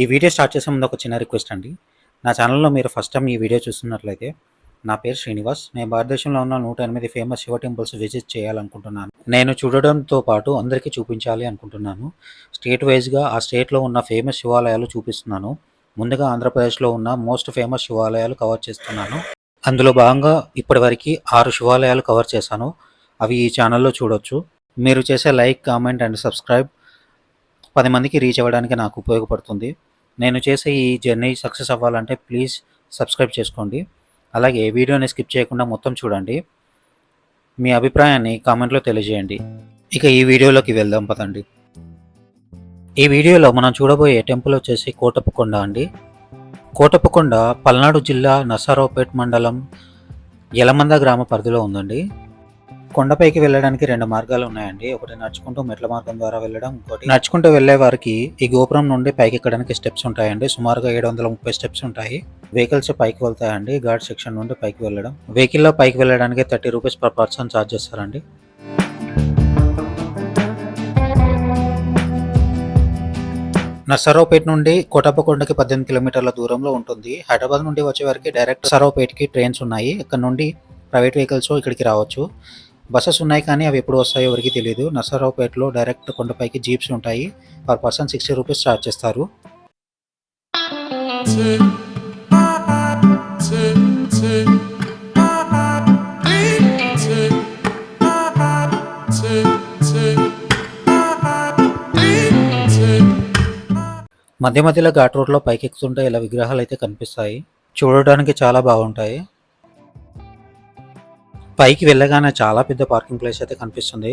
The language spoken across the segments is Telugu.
ఈ వీడియో స్టార్ట్ చేసే ముందు ఒక చిన్న రిక్వెస్ట్ అండి. నా ఛానల్‌లో మీరు ఫస్ట్ టైం ఈ వీడియో చూస్తున్నట్లయితే, నా పేరు శ్రీనివాస్. నేను భారతదేశంలో ఉన్న 108 ఫేమస్ శివ టెంపుల్స్ విజిట్ చేయాలనుకుంటున్నాను. నేను చూడడంతో పాటు అందరికీ చూపించాలి అనుకుంటున్నాను. స్టేట్ వైస్‌గా ఆ స్టేట్‌లో ఉన్న ఫేమస్ శివాలయాలు చూపిస్తున్నాను. ముందుగా ఆంధ్రప్రదేశ్‌లో ఉన్న మోస్ట్ ఫేమస్ శివాలయాలు కవర్ చేస్తున్నాను. అందులో భాగంగా ఇప్పటివరకు 6 శివాలయాలు కవర్ చేశాను. అవి ఈ ఛానల్‌లో చూడొచ్చు. మీరు చేసే లైక్, కామెంట్ అండ్ సబ్స్క్రైబ్ 10 మందికి రీచ్ అవ్వడానికి నాకు ఉపయోగపడుతుంది. నేను చేసే ఈ జర్నీ సక్సెస్ అవ్వాలంటే ప్లీజ్ సబ్స్క్రైబ్ చేసుకోండి. అలాగే వీడియోని స్కిప్ చేయకుండా మొత్తం చూడండి. మీ అభిప్రాయాన్ని కామెంట్లో తెలియజేయండి. ఇక ఈ వీడియోలోకి వెళ్దాం పదండి. ఈ వీడియోలో మనం చూడబోయే టెంపుల్ వచ్చేసి కోటప్పకొండ అండి. కోటప్పకొండ పల్నాడు జిల్లా నరసరావుపేట మండలం యలమంద గ్రామ పరిధిలో ఉందండి. కొండపైకి వెళ్ళడానికి 2 మార్గాలు ఉన్నాయండి. ఒకటి నడుచుకుంటూ మెట్ల మార్గం ద్వారా వెళ్ళడం, ఇంకోటి నడుచుకుంటూ వెళ్ళే వారికి ఈ గోపురం నుండి పైకి ఎక్కడానికి స్టెప్స్ ఉంటాయండి. సుమారుగా 730 స్టెప్స్ ఉంటాయి. వెహికల్స్ పైకి వెళ్తాయండి. ఘాట్ సెక్షన్ నుండి పైకి వెళ్ళడం. వెహికల్లో పైకి వెళ్ళడానికి 30 రూపీస్ పర్ పర్సన్ ఛార్జ్ చేస్తారండి. నర్సరావుపేట నుండి కోటప్పకొండకి 18 కిలోమీటర్ల దూరంలో ఉంటుంది. హైదరాబాద్ నుండి వచ్చే వరకు డైరెక్ట్ నర్సరావుపేటకి ట్రైన్స్ ఉన్నాయి. ఇక్కడ నుండి ప్రైవేట్ వెహికల్స్ ఇక్కడికి రావచ్చు. బస్సెస్ ఉన్నాయి కానీ అవి ఎప్పుడు వస్తాయో ఎవరికి తెలియదు. నర్సరావుపేటలో డైరెక్ట్ కొండపైకి జీప్స్ ఉంటాయి. పర్ పర్సన్ 60 రూపీస్ ఛార్జ్ చేస్తారు. మధ్య మధ్యలో ఘాట్ రోడ్లో పైకి ఎక్కుతుంటే ఇలా విగ్రహాలు అయితే కనిపిస్తాయి. చూడడానికి చాలా బాగుంటాయి. పైకి వెళ్ళగానే చాలా పెద్ద పార్కింగ్ ప్లేస్ అయితే కనిపిస్తుంది.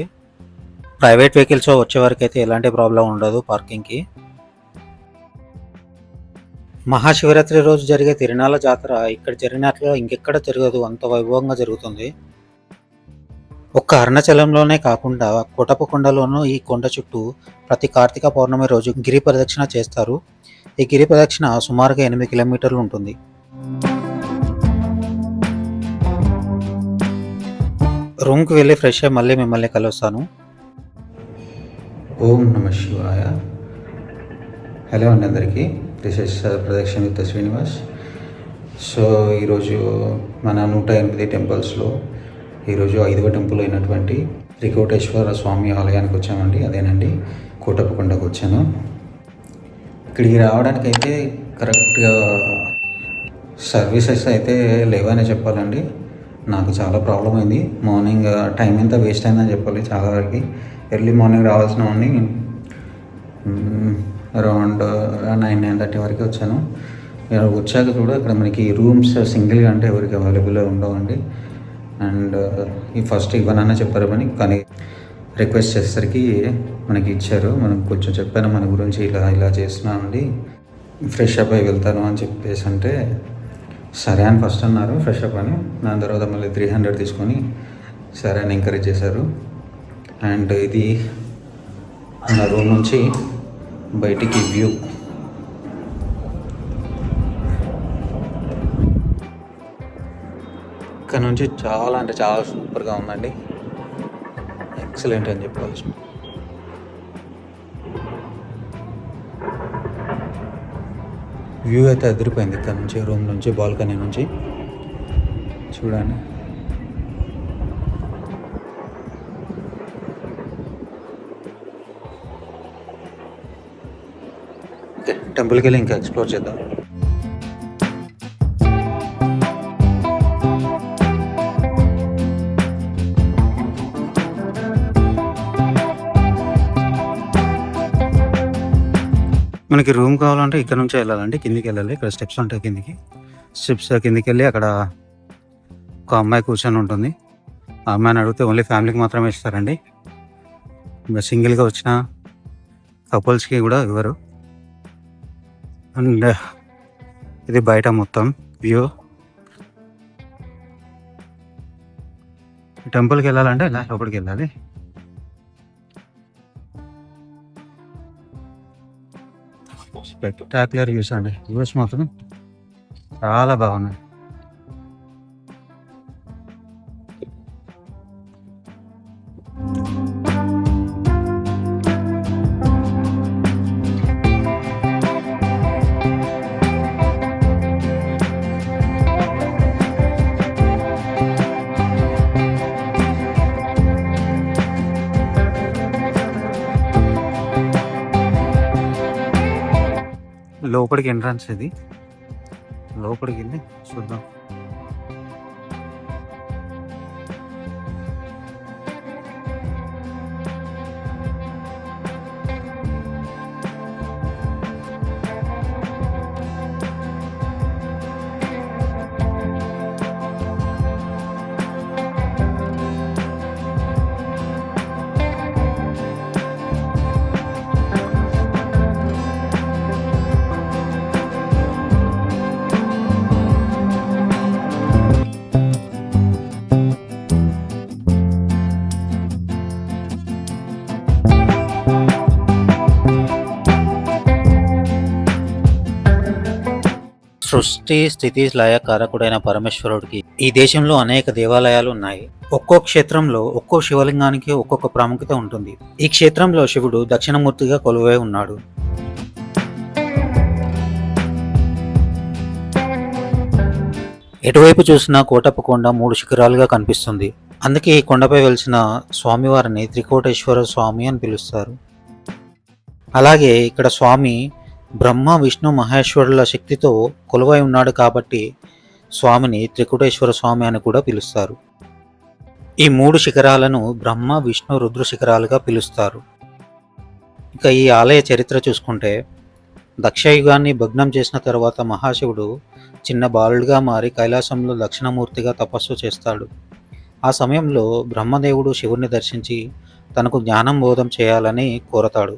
ప్రైవేట్ వెహికల్స్ వచ్చే వరకు అయితే ఎలాంటి ప్రాబ్లం ఉండదు పార్కింగ్కి. మహాశివరాత్రి రోజు జరిగే తిరునాళ్ళ జాతర ఇక్కడ జరిగినట్లుగా ఇంకెక్కడ జరగదు. అంత వైభవంగా జరుగుతుంది. ఒక్క అరుణాచలంలోనే కాకుండా కోటప్పకొండలోనూ ఈ కొండ చుట్టూ ప్రతి కార్తీక పౌర్ణమి రోజు గిరి ప్రదక్షిణ చేస్తారు. ఈ గిరి ప్రదక్షిణ సుమారుగా 8 కిలోమీటర్లు ఉంటుంది. రూమ్కి వెళ్ళి ఫ్రెష్ అయ్యి మళ్ళీ మిమ్మల్ని కలుస్తాను. ఓం నమ శివాయ. హలో అండి అందరికీ. దిస్ ఇస్ ప్రదక్షిణ విత్ శ్రీనివాస్. సో ఈరోజు మన 108 టెంపుల్స్లో ఈరోజు 5వ టెంపుల్ అయినటువంటి త్రికోటేశ్వర స్వామి ఆలయానికి వచ్చామండి. అదేనండి కోటప్పకొండకు వచ్చాను. ఇక్కడికి రావడానికి అయితే కరెక్ట్గా సర్వీసెస్ అయితే లేవనే చెప్పాలండి. నాకు చాలా ప్రాబ్లం అయింది. మార్నింగ్ టైం ఎంత వేస్ట్ అయిందని చెప్పాలి. చాలా వరకు ఎర్లీ మార్నింగ్ రావాల్సిన వాడిని అరౌండ్ 9-9:30 వరకు వచ్చాను. వచ్చాక కూడా ఇక్కడ మనకి రూమ్స్ సింగిల్గా అంటే ఎవరికి అవైలబుల్ ఉండవండి. అండ్ ఈ ఫస్ట్ ఇవ్వనన్నా చెప్పారు కానీ రిక్వెస్ట్ చేసేసరికి మనకి ఇచ్చారు. మనం కొంచెం చెప్పాను మన గురించి, ఇలా చేస్తున్నామండి, ఫ్రెష్ అప్ అయి వెళ్తాను అని చెప్పేసి అంటే సరే అని ఫస్ట్ అన్నారు ఫ్రెష్ అప్ అని. దాని తర్వాత మళ్ళీ 300 తీసుకొని సరే అని ఎంకరేజ్ చేశారు. అండ్ ఇది మన రూమ్ నుంచి బయటికి వ్యూ. ఇక్కడ నుంచి చాలా అంటే చాలా సూపర్గా ఉందండి. ఎక్సలెంట్ అని చెప్పాల్సి. వ్యూ అయితే అదిరిపోయింది. ఇక్కడ నుంచి రూమ్ నుంచి బాల్కనీ నుంచి చూడండి. ఓకే, టెంపుల్కి వెళ్ళి ఇంకా ఎక్స్ప్లోర్ చేద్దాం. మనకి రూమ్ కావాలంటే ఇక్కడ నుంచే వెళ్ళాలండి. కిందికి వెళ్ళాలి. ఇక్కడ స్టెప్స్ ఉంటాయి. స్టెప్స్ కిందికి వెళ్ళి అక్కడ ఒక అమ్మాయి కూర్చొని ఉంటుంది. ఆ అమ్మాయిని అడిగితే ఓన్లీ ఫ్యామిలీకి మాత్రమే ఇస్తారండి. సింగిల్గా వచ్చిన కపుల్స్కి కూడా ఇవ్వరు. అండ్ ఇది బయట మొత్తం వ్యూ. టెంపుల్కి వెళ్ళాలంటే ఇలా లోపలికి వెళ్ళాలి. స్పెక్టాక్యులర్ వ్యూస్ అండి. వ్యూస్ మాత్రం చాలా బాగున్నాయి. లోపలికి ఎంట్రన్స్ ఇది. లోపలికి వెళ్ళి చూద్దాం. సృష్టి స్థితి లయకారకుడైన పరమేశ్వరుడికి ఈ దేశంలో అనేక దేవాలయాలు ఉన్నాయి. ఒక్కో క్షేత్రంలో ఒక్కో శివలింగానికి ఒక్కొక్క ప్రాముఖ్యత ఉంటుంది. ఈ క్షేత్రంలో శివుడు దక్షిణమూర్తిగా కొలువై ఉన్నాడు. ఎటువైపు చూసినా కోటప్ప కొండ 3 శిఖరాలుగా కనిపిస్తుంది. అందుకే ఈ కొండపై వెలిసిన స్వామివారిని త్రికోటేశ్వర స్వామి అని పిలుస్తారు. అలాగే ఇక్కడ స్వామి బ్రహ్మ విష్ణు మహేశ్వరుల శక్తితో కొలువై ఉన్నాడు కాబట్టి స్వామిని త్రికుటేశ్వర స్వామి అని కూడా పిలుస్తారు. ఈ 3 శిఖరాలను బ్రహ్మ విష్ణు రుద్ర శిఖరాలుగా పిలుస్తారు. ఇక ఈ ఆలయ చరిత్ర చూసుకుంటే దక్షయుగాన్ని భగ్నం చేసిన తర్వాత మహాశివుడు చిన్న బాలుడిగా మారి కైలాసంలో దక్షిణమూర్తిగా తపస్సు చేస్తాడు. ఆ సమయంలో బ్రహ్మదేవుడు శివుణ్ణి దర్శించి తనకు జ్ఞానం బోధం చేయాలని కోరతాడు.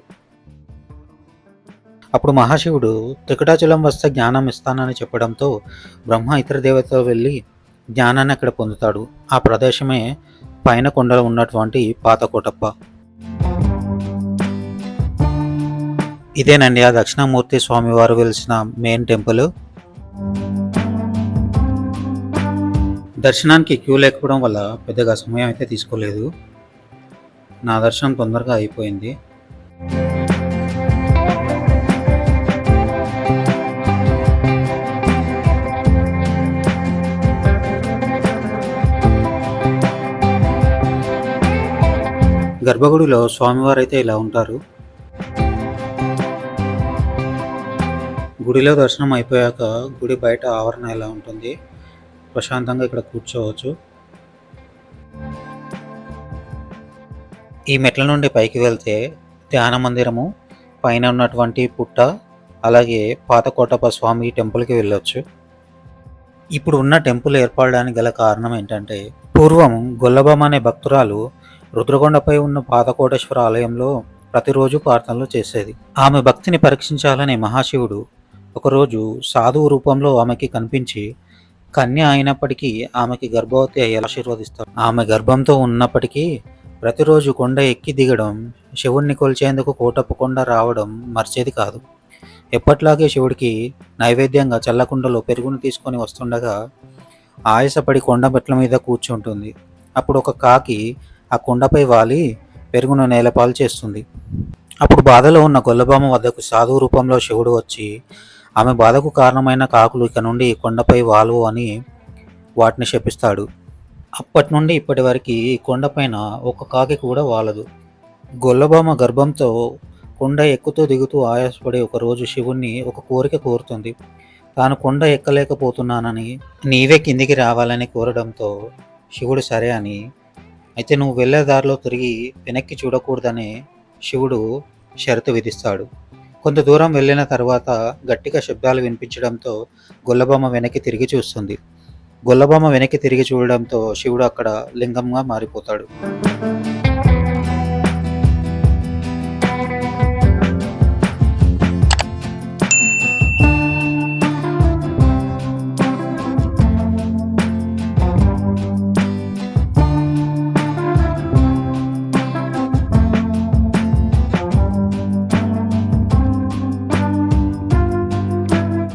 అప్పుడు మహాశివుడు త్రికటాచలం వస్తే జ్ఞానం ఇస్తానని చెప్పడంతో బ్రహ్మ ఇతర దేవతలు వెళ్ళి జ్ఞానాన్ని అక్కడ పొందుతాడు. ఆ ప్రదేశమే పైన కొండలో ఉన్నటువంటి పాత కోటప్ప. ఇదేనండి ఆ దక్షిణామూర్తి స్వామివారు వెలిసిన మెయిన్ టెంపుల్. దర్శనానికి క్యూ లేకపోవడం వల్ల పెద్దగా సమయం అయితే తీసుకోలేదు. నా దర్శనం తొందరగా అయిపోయింది. గర్భగుడిలో స్వామివారు అయితే ఇలా ఉంటారు. గుడిలో దర్శనం అయిపోయాక గుడి బయట ఆవరణ ఎలా ఉంటుంది, ప్రశాంతంగా ఇక్కడ కూర్చోవచ్చు. ఈ మెట్ల నుండి పైకి వెళ్తే ధ్యాన మందిరము, పైన ఉన్నటువంటి పుట్ట, అలాగే పాత కోటప్ప స్వామి టెంపుల్కి వెళ్ళొచ్చు. ఇప్పుడు ఉన్న టెంపుల్ ఏర్పడడానికి గల కారణం ఏంటంటే పూర్వం గొల్లబామ అనే భక్తురాలు రుద్రకొండపై ఉన్న పాత కోటేశ్వర ఆలయంలో ప్రతిరోజు ప్రార్థనలు చేసేది. ఆమె భక్తిని పరీక్షించాలని మహాశివుడు ఒకరోజు సాధువు రూపంలో ఆమెకి కనిపించి కన్య అయినప్పటికీ ఆమెకి గర్భవతి అయ్యేలా ఆశీర్వదిస్తాడు. ఆమె గర్భంతో ఉన్నప్పటికీ ప్రతిరోజు కొండ ఎక్కి దిగడం, శివుణ్ణి కొలిచేందుకు కోటప్ప కొండ రావడం మర్చేది కాదు. ఎప్పట్లాగే శివుడికి నైవేద్యంగా చల్లకుండలో పెరుగును తీసుకొని వస్తుండగా ఆయాసపడి కొండ మెట్ల మీద కూర్చుంటుంది. అప్పుడు ఒక కాకి ఆ కొండపై వాలి పెరుగును నేలపాలు చేస్తుంది. అప్పుడు బాధలో ఉన్న గొల్లబామ వద్దకు సాధువు రూపంలో శివుడు వచ్చి ఆమె బాధకు కారణమైన కాకులు ఇక నుండి కొండపై వాలువు అని వాటిని శపిస్తాడు. అప్పటి నుండి ఇప్పటి వరకు ఈ కొండపైన ఒక కాకి కూడా వాలదు. గొల్లబామ గర్భంతో కొండ ఎక్కుతూ దిగుతూ ఆయాసపడి ఒకరోజు శివుణ్ణి ఒక కోరిక కోరుతుంది. తాను కొండ ఎక్కలేకపోతున్నానని, నీవే కిందికి రావాలని కోరడంతో శివుడు సరే అని, అయితే నువ్వు వెళ్ళే దారిలో తిరిగి వెనక్కి చూడకూడదని శివుడు షరతు విధిస్తాడు. కొంత దూరం వెళ్ళిన తర్వాత గట్టిగా శబ్దాలు వినిపించడంతో గొల్లబామ వెనక్కి తిరిగి చూస్తుంది. గొల్లబామ వెనక్కి తిరిగి చూడడంతో శివుడు అక్కడ లింగంగా మారిపోతాడు.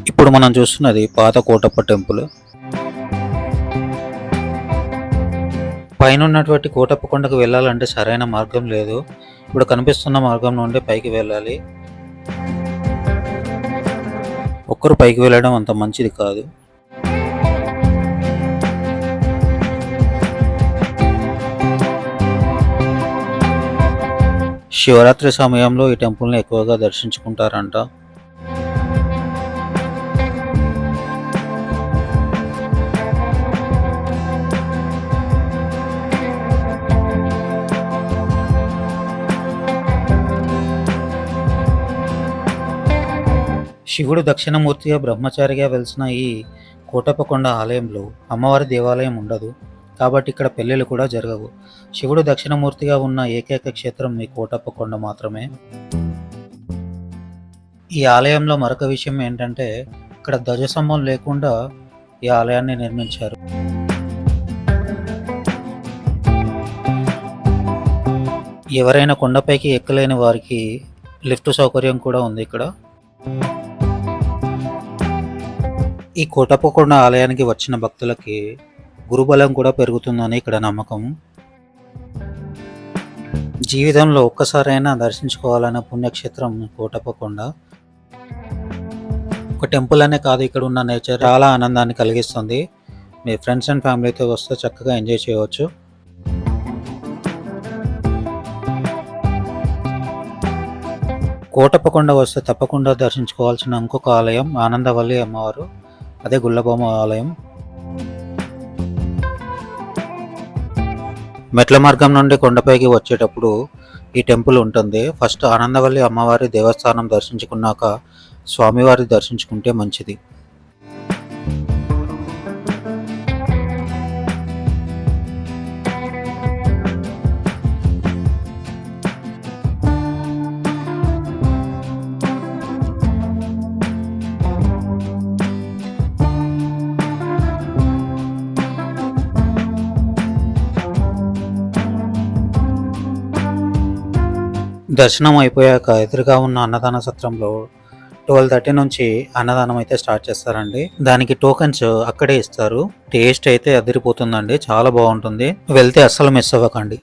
ఇప్పుడు మనం చూస్తున్నది పాత కోటప్ప టెంపుల్. పైన ఉన్నటువంటి కోటప్ప కొండకు వెళ్ళాలంటే సరైన మార్గం లేదు. ఇప్పుడు కనిపిస్తున్న మార్గం నుండి పైకి వెళ్ళాలి. ఒక్కరు పైకి వెళ్ళడం అంత మంచిది కాదు. శివరాత్రి సమయంలో ఈ టెంపుల్ని ఎక్కువగా దర్శించుకుంటారంట. శివుడు దక్షిణమూర్తిగా బ్రహ్మచారిగా వెలిసిన ఈ కోటప్పకొండ ఆలయంలో అమ్మవారి దేవాలయం ఉండదు, కాబట్టి ఇక్కడ పెళ్ళిళ్ళు కూడా జరగవు. శివుడు దక్షిణమూర్తిగా ఉన్న ఏకైక క్షేత్రం ఈ కోటప్పకొండ మాత్రమే. ఈ ఆలయంలో మరొక విషయం ఏంటంటే ఇక్కడ ధ్వజస్తంభం లేకుండా ఈ ఆలయాన్ని నిర్మించారు. ఎవరైనా కొండపైకి ఎక్కలేని వారికి లిఫ్ట్ సౌకర్యం కూడా ఉంది ఇక్కడ. ఈ కోటప్పకొండ ఆలయానికి వచ్చిన భక్తులకి గురుబలం కూడా పెరుగుతుందని ఇక్కడ నమ్మకం. జీవితంలో ఒక్కసారైనా దర్శించుకోవాలన్న పుణ్యక్షేత్రం కోటప్పకొండ. ఒక టెంపుల్ అనే కాదు, ఇక్కడ ఉన్న నేచర్ చాలా ఆనందాన్ని కలిగిస్తుంది. మీ ఫ్రెండ్స్ అండ్ ఫ్యామిలీతో వస్తే చక్కగా ఎంజాయ్ చేయవచ్చు. కోటప్పకొండ వస్తే తప్పకుండా దర్శించుకోవాల్సిన ఇంకొక ఆలయం ఆనందవల్లి అమ్మవారు, అదే గుళ్ళబొమ్మ ఆలయం. మెట్ల మార్గం నుండి కొండపైకి వచ్చేటప్పుడు ఈ టెంపుల్ ఉంటుంది. ఫస్ట్ ఆనందవల్లి అమ్మవారి దేవస్థానం దర్శించుకున్నాక స్వామివారి దర్శించుకుంటే మంచిది. దర్శనం అయిపోయాక ఎదురుగా ఉన్న అన్నదాన సత్రంలో 12:30 నుంచి అన్నదానం అయితే స్టార్ట్ చేస్తారండి. దానికి టోకెన్స్ అక్కడే ఇస్తారు. టేస్ట్ అయితే అదిరిపోతుందండి, చాలా బాగుంటుంది. వెళ్తే అస్సలు మిస్ అవ్వకండి.